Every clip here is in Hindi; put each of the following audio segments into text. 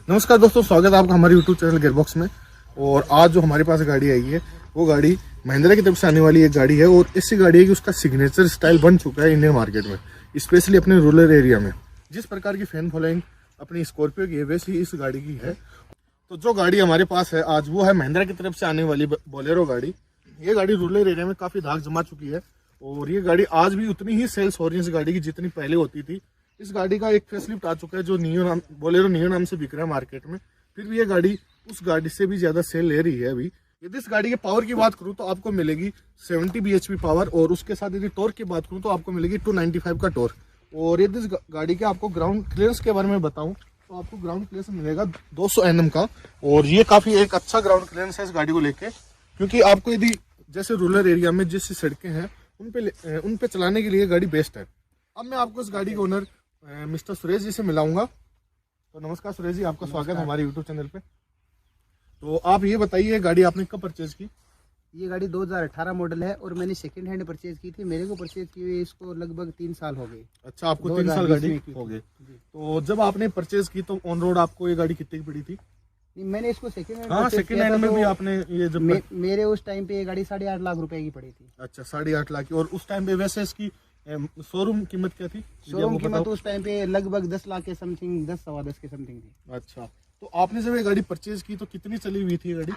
नमस्कार दोस्तों, स्वागत है आपका हमारे यूट्यूब चैनल गियरबॉक्स में। और आज जो हमारे पास गाड़ी आई है वो गाड़ी महिंद्रा की तरफ से आने वाली एक गाड़ी है और ऐसी गाड़ी है कि उसका सिग्नेचर स्टाइल बन चुका है इंडियन मार्केट में, स्पेशली अपने रूरल एरिया में। जिस प्रकार की फैन फॉलोइंग अपनी स्कॉर्पियो की है वैसी ही इस गाड़ी की है। तो जो गाड़ी हमारे पास है आज वो है महिंद्रा की तरफ से आने वाली बोलेरो गाड़ी। ये गाड़ी रूरल एरिया में काफ़ी धाक जमा चुकी है और ये गाड़ी आज भी उतनी ही सेल्स हो रही है इस गाड़ी की जितनी पहले होती थी। इस गाड़ी का एक फेसलिफ्ट आ चुका है जो नियो नाम, बोलेरो नियो नाम से बिक रहा है मार्केट में। फिर भी ये गाड़ी उस गाड़ी से भी ज़्यादा सेल ले रही है अभी। यदि इस गाड़ी के पावर की बात करूँ तो आपको मिलेगी 70 bhp पावर और उसके साथ यदि टॉर्क की बात करूँ तो आपको मिलेगी 295 का टॉर्क। और यदि इस गाड़ी के आपको ग्राउंड क्लियरेंस के बारे में बताऊँ तो आपको ग्राउंड क्लियरेंस मिलेगा 200 Nm का। और ये काफ़ी एक अच्छा ग्राउंड क्लियरेंस है इस गाड़ी को लेके, क्योंकि आपको यदि जैसे रूरल एरिया में जैसी सड़कें हैं उन पे चलाने के लिए गाड़ी बेस्ट है। अब मैं आपको इस गाड़ी के ओनर मिस्टर सुरेश जी से मिलाऊंगा। तो नमस्कार सुरेश जी, आपका स्वागत है हमारे यूट्यूब चैनल पे। तो आप ये बताइए गाड़ी आपने कब परचेज की? ये गाड़ी 2018 मॉडल है और मैंने सेकंड हैंड परचेज की थी। मेरे को परचेज किए हुए इसको लगभग 3 साल हो गए। अच्छा, आपको 3 साल गाड़ी हो गए। तो जब आपने परचेज की तो ऑन रोड आपको ये गाड़ी कितनी की पड़ी थी? मैंने इसको सेकंड हैंड सेकंड हैंड में भी आपने ये जब मेरे उस टाइम पे ये गाड़ी 8.5 लाख रुपए की पड़ी थी। अच्छा, 8.5 लाख की। और उस टाइम पे वैसे इसकी शोरूम कीमत क्या थी? शोरूम कीमत उस टाइम पे लगभग 10 लाख के समथिंग, 10 सवा 10 के समथिंग थी। अच्छा, तो आपने जब ये गाड़ी परचेज की तो कितनी चली हुई थी ये गाड़ी?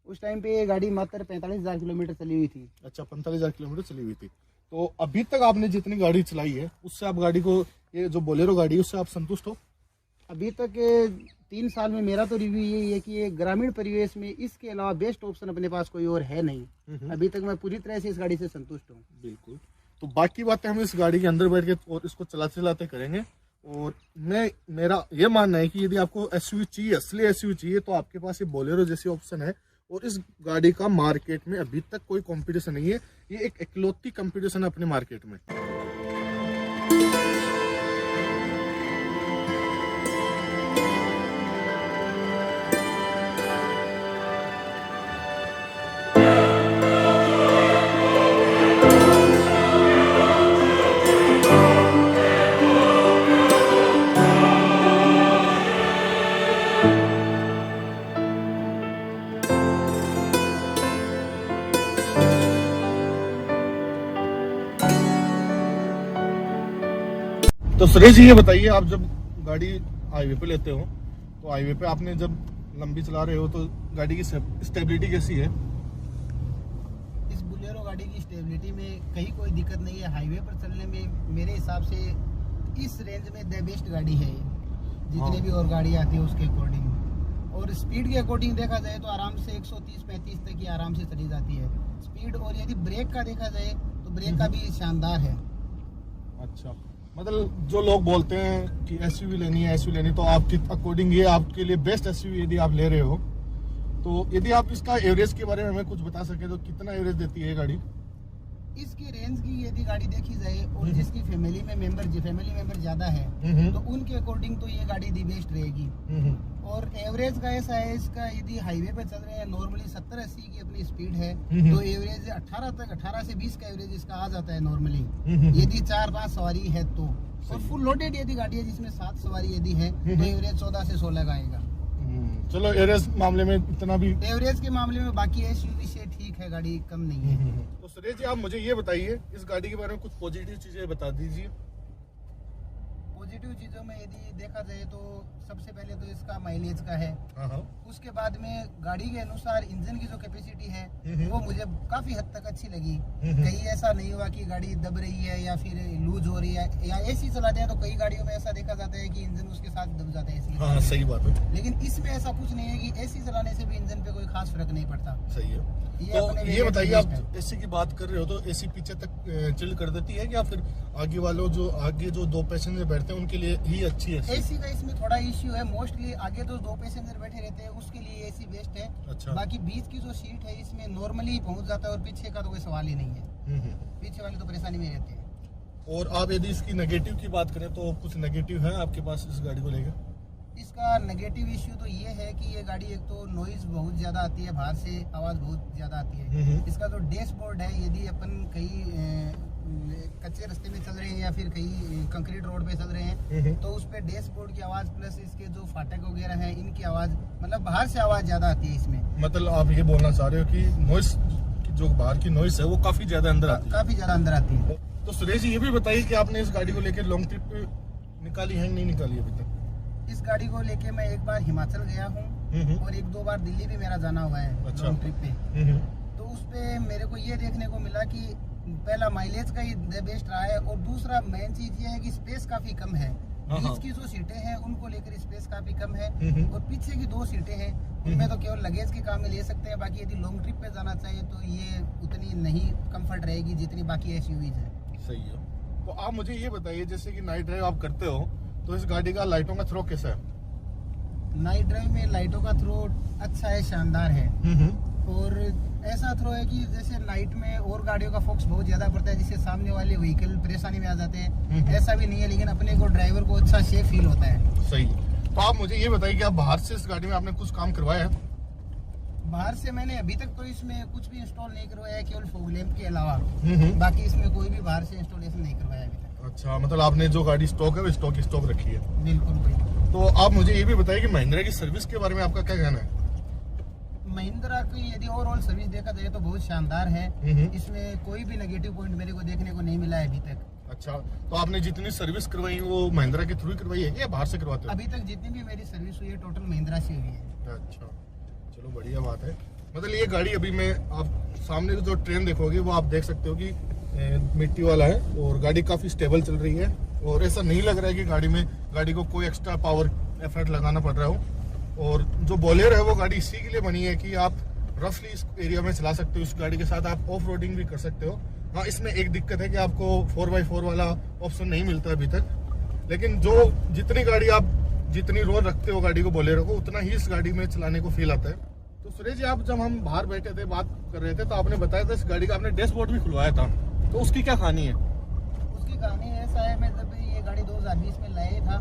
उस टाइम पे ये गाड़ी मात्र 45,000 किलोमीटर चली हुई थी। अच्छा, 45,000 किलोमीटर चली हुई थी। तो अभी तक आपने जितनी गाड़ी चलाई है उससे आप गाड़ी को, ये जो बोलेरो गाड़ी है उससे आप संतुष्ट हो? अभी तक 3 साल में मेरा तो रिव्यू यही है कि ये ग्रामीण परिवेश में इसके अलावा बेस्ट ऑप्शन अपने पास कोई और है नहीं। अभी तक मैं पूरी तरह से इस गाड़ी से संतुष्ट हूँ। बिल्कुल। तो बाकी बातें हम इस गाड़ी के अंदर बैठ के और इसको चलाते चलाते करेंगे। और मेरा ये मानना है कि यदि आपको एसयूवी चाहिए, असली एसयूवी चाहिए, तो आपके पास ये बोलेरो जैसी ऑप्शन है। और इस गाड़ी का मार्केट में अभी तक कोई कंपटीशन नहीं है, ये एक इकलौती कंपटीशन है अपने मार्केट में। तो सुरेश जी ये बताइए, आप जब गाड़ी हाईवे पे लेते हो तो हाईवे पे आपने जब लंबी चला रहे हो तो गाड़ी की स्टेबिलिटी कैसी है? इस बोलेरो गाड़ी की स्टेबिलिटी में कहीं कोई दिक्कत नहीं है। हाईवे पर चलने में मेरे हिसाब से इस रेंज में द बेस्ट गाड़ी है जितनी भी और गाड़ी आती है उसके अकॉर्डिंग। और स्पीड के अकॉर्डिंग देखा जाए तो आराम से 130-135 तक की आराम से चली जाती है स्पीड। और यदि ब्रेक का देखा जाए तो ब्रेक का भी शानदार है। अच्छा, मतलब जो लोग बोलते हैं कि एसयूवी लेनी है तो आपके अकॉर्डिंग ये आपके लिए बेस्ट एसयूवी यदि आप ले रहे हो। तो यदि आप इसका एवरेज के बारे में हमें कुछ बता सके तो कितना एवरेज देती है गाड़ी? इसकी रेंज की यदि गाड़ी देखी जाए और जिसकी फैमिली मेंबर ज्यादा है तो उनके अकॉर्डिंग तो ये गाड़ी दी बेस्ट रहेगी। और एवरेज का ऐसा है, इसका यदि हाईवे पे चल रहे हैं नॉर्मली 70-80 की अपनी स्पीड है तो एवरेज 18 से 20 का एवरेज इसका आ जाता है नॉर्मली, यदि 4-5 सवारी है तो। और फुल लोडेड यदि गाड़ी है जिसमें 7 सवारी यदि है तो एवरेज 14 से 16 का आएगा। चलो, एवरेज मामले में इतना भी, एवरेज के मामले में बाकी एसयूवी से ठीक है, गाड़ी कम नहीं है। तो सुरेश जी आप मुझे ये बताइए, इस गाड़ी के बारे में कुछ पॉजिटिव चीजें बता दीजिए। पॉजिटिव चीजों में यदि देखा जाए तो सबसे पहले तो इसका माइलेज का है। उसके बाद में गाड़ी के अनुसार इंजन की जो कैपेसिटी है वो मुझे काफी हद तक अच्छी लगी। कहीं ऐसा नहीं हुआ कि गाड़ी दब रही है या फिर लूज हो रही है, या एसी चलाते हैं तो कई गाड़ियों में ऐसा देखा जाता है कि इंजन उसके साथ दब जाता है एसी। हाँ, सही बात है। लेकिन इसमें ऐसा कुछ नहीं है कि एसी चलाने से भी इंजन पे कोई खास फर्क नहीं पड़ता। सही है। तो ये बताइए, आप एसी की बात कर रहे हो तो एसी पीछे तक चिल कर देती है या फिर आगे जो 2 पैसेंजर बैठते हैं उनके लिए ही अच्छी है? एसी का इसमें थोड़ा इश्यू है। मोस्टली आगे जो 2 पैसेंजर बैठे रहते हैं उसके लिए एसी बेस्ट है। अच्छा। बाकी बीच की जो सीट है इसमें नॉर्मली पहुंच जाता है और पीछे का तो कोई सवाल ही नहीं है। पीछे वाले तो परेशानी में रहते हैं। और आप यदि इसकी नेगेटिव की बात करें तो कुछ नेगेटिव है आपके पास इस गाड़ी को लेकर? इसका नेगेटिव इश्यू तो ये है कि ये गाड़ी एक तो नॉइज बहुत ज्यादा आती है, बाहर से आवाज बहुत ज्यादा आती है। इसका जो डैशबोर्ड है, यदि अपन कहीं कच्चे रास्ते में चल रहे हैं या फिर कहीं कंक्रीट रोड पे चल रहे हैं तो उस पे डैशबोर्ड की आवाज प्लस इसके जो फाटक वगैरह हैं इनकी आवाज, मतलब बाहर से आवाज ज्यादा आती है इसमें। मतलब आप ये बोलना चाह रहे हो कि नॉइस, जो बाहर की नॉइस है वो काफी ज्यादा अंदर आती है? काफी ज्यादा अंदर आती है। तो सुरेश जी ये भी बताइए कि आपने इस गाड़ी को लेकर लॉन्ग ट्रिप पे निकाली है नहीं निकाली अभी तक? इस गाड़ी को लेके मैं एक बार हिमाचल गया हूँ और 1-2 बार दिल्ली भी मेरा जाना हुआ है लॉन्ग ट्रिप पे। तो उस पे मेरे को ये देखने को मिला कि पहला माइलेज का ही बेस्ट रहा है और दूसरा मेन चीज ये है कि स्पेस काफी कम है। बीच की जो सीटें हैं उनको लेकर स्पेस काफी कम है और पीछे की 2 सीटें हैं उनमें तो केवल लगेज के काम में ले सकते हैं, बाकी यदि लॉन्ग ट्रिप पे जाना चाहिए तो ये उतनी नहीं कंफर्ट रहेगी जितनी बाकी एसयूवीज है। सही है। तो आप मुझे ये बताइए, जैसे कि नाइट ड्राइव आप करते हो तो इस गाड़ी का लाइटों का थ्रो कैसा है? नाइट ड्राइव में लाइटों का थ्रो अच्छा है, शानदार है और ऐसा थ्रो है कि जैसे नाइट में और गाड़ियों का फोकस बहुत ज्यादा पड़ता है जिससे सामने वाले व्हीकल परेशानी में आ जाते हैं, ऐसा भी नहीं है, लेकिन अपने को ड्राइवर को अच्छा सेफ फील होता है। सही। तो आप मुझे ये बताइए कि आप बाहर से इस गाड़ी में आपने कुछ काम करवाया है? बाहर से मैंने अभी तक तो इसमें कुछ भी इंस्टॉल नहीं करवाया है, केवल फॉग लैंप के अलावा बाकी इसमें कोई भी बाहर से इंस्टॉलेशन नहीं करवाया अभी तक। अच्छा, मतलब आपने जो गाड़ी स्टॉक है वो स्टॉक रखी है? बिल्कुल भाई। तो आप मुझे ये भी बताइए कि महिंद्रा की सर्विस के बारे में आपका क्या कहना है? महिंद्रा की यदि ओवरऑल सर्विस देखा जाए तो बहुत शानदार है, इसमें कोई भी नेगेटिव पॉइंट मेरे को देखने को नहीं मिला है अभी तक। अच्छा, तो आपने जितनी सर्विस करवाई वो महिंद्रा के थ्रू करवाई है या बाहर से करवाते हो? अभी तक जितनी भी मेरी सर्विस हुई है टोटल महिंद्रा से हुई है। अच्छा, चलो बढ़िया बात है। मतलब ये गाड़ी अभी में आप सामने जो ट्रेन देखोगे वो आप देख सकते हो कि मिट्टी वाला है और गाड़ी काफी स्टेबल चल रही है और ऐसा नहीं लग रहा है कि गाड़ी को कोई एक्स्ट्रा पावर एफर्ट लगाना पड़ रहा हो। और जो बोलेरो है वो गाड़ी इसी के लिए बनी है कि आप रफली इस एरिया में चला सकते हो, इस गाड़ी के साथ आप ऑफ रोडिंग भी कर सकते हो। हाँ, इसमें एक दिक्कत है कि आपको 4x4 वाला ऑप्शन नहीं मिलता अभी तक, लेकिन जितनी रोड रखते हो गाड़ी को बोलेरो को उतना ही इस गाड़ी में चलाने को फील आता है। तो सुरेश जी, आप जब हम बाहर बैठे थे बात कर रहे थे तो आपने बताया था इस गाड़ी का आपने डैशबोर्ड भी खुलवाया था, तो उसकी क्या कहानी है? उसकी कहानी ऐसा है, मैं जब ये गाड़ी 2020 में लाया था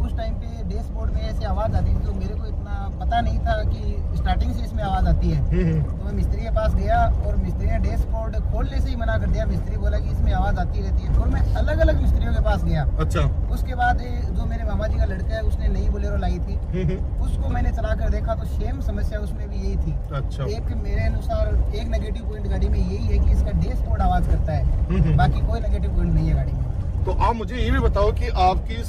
उस टाइम पे डैशबोर्ड में ऐसी आवाज आती थी तो मेरे को इतना पता नहीं था कि स्टार्टिंग से इसमें आवाज आती है। तो मैं मिस्त्री के पास गया और मिस्त्री ने डैशबोर्ड खोलने से ही मना कर दिया। मिस्त्री बोला कि इसमें आवाज आती रहती है और मैं अलग अलग मिस्त्रियों के पास गया। अच्छा। उसके बाद जो मेरे मामा जी का लड़का है उसने नई बोलेरो लाई थी, उसको मैंने चला कर देखा तो सेम समस्या उसमें भी यही थी। अच्छा। एक मेरे अनुसार एक नेगेटिव पॉइंट गाड़ी में यही है कि इसका डैशबोर्ड आवाज करता है, बाकी कोई नेगेटिव पॉइंट नहीं है गाड़ी में। तो आप मुझे ये भी बताओ कि आपकी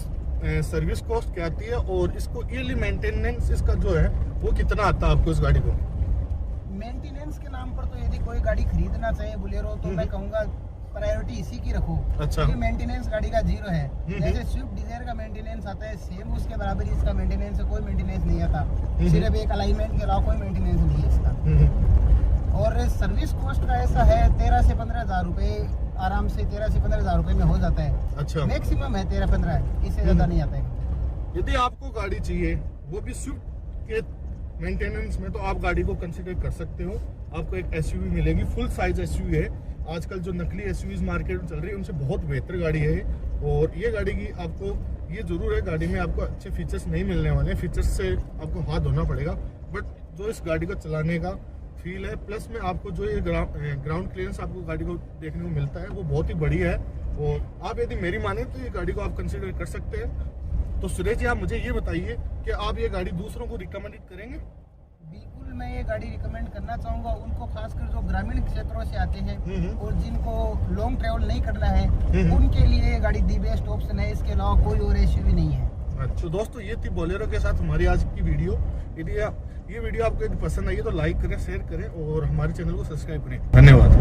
सर्विस कॉस्ट क्या आती है और इसको ईयरली मेंटेनेंस इसका जो है वो कितना आता है आपको इस गाड़ी को? मेंटेनेंस के नाम पर तो यदि कोई गाड़ी खरीदना चाहिए बोलेरो तो मैं कहूँगा प्रायोरिटी इसी की रखो। अच्छा। क्योंकि मेंटेनेंस गाड़ी का 0 है। जैसे स्विफ्ट डिजायर का मेंटेनेंस आता है सेम उसके बराबर ही इसका मेंटेनेंस है, कोई मेंटेनेंस नहीं आता, सिर्फ एक अलाइनमेंट के अलावा कोई मेंटेनेंस नहीं है इसका। और सर्विस कॉस्ट का ऐसा है 13 से 15 हज़ार रुपए, आराम से 13 से 15 हज़ार रुपए में हो जाता है। अच्छा। मैक्सिमम है 13-15 है, इससे ज्यादा नहीं आता है। यदि आपको गाड़ी चाहिए वो भी स्विफ्ट के मेंटेनेंस में तो आप गाड़ी को कंसिडर कर सकते हो। आपको एक एसयूवी मिलेगी, फुल साइज एसयूवी है। आजकल जो नकली एसयूवीज मार्केट में चल रही है उनसे बहुत बेहतर गाड़ी है और ये गाड़ी की आपको ये जरूर है गाड़ी में आपको अच्छे फीचर्स नहीं मिलने वाले हैं, फीचर्स से आपको हाथ धोना पड़ेगा, बट जो इस गाड़ी को चलाने का फील है प्लस में आपको जो ये ग्राउंड क्लियरेंस आपको गाड़ी को देखने को मिलता है वो बहुत ही बढ़िया है। और आप यदि मेरी माने तो ये गाड़ी को आप कंसिडर कर सकते हैं। तो सुरेश जी, आप मुझे ये बताइए कि आप ये गाड़ी दूसरों को रिकमेंड करेंगे? बिल्कुल, मैं ये गाड़ी रिकमेंड करना चाहूँगा उनको, खासकर जो ग्रामीण क्षेत्रों से आते हैं और जिनको लॉन्ग ट्रेवल नहीं करना है उनके लिए ये गाड़ी दी बेस्ट ऑप्शन है। इसके अलावा कोई और एसयूवी नहीं है। अच्छा दोस्तों, ये थी बोलेरो के साथ हमारी आज की वीडियो। यदि ये वीडियो आपको यदि पसंद आई है तो लाइक करें, शेयर करें और हमारे चैनल को सब्सक्राइब करें। धन्यवाद।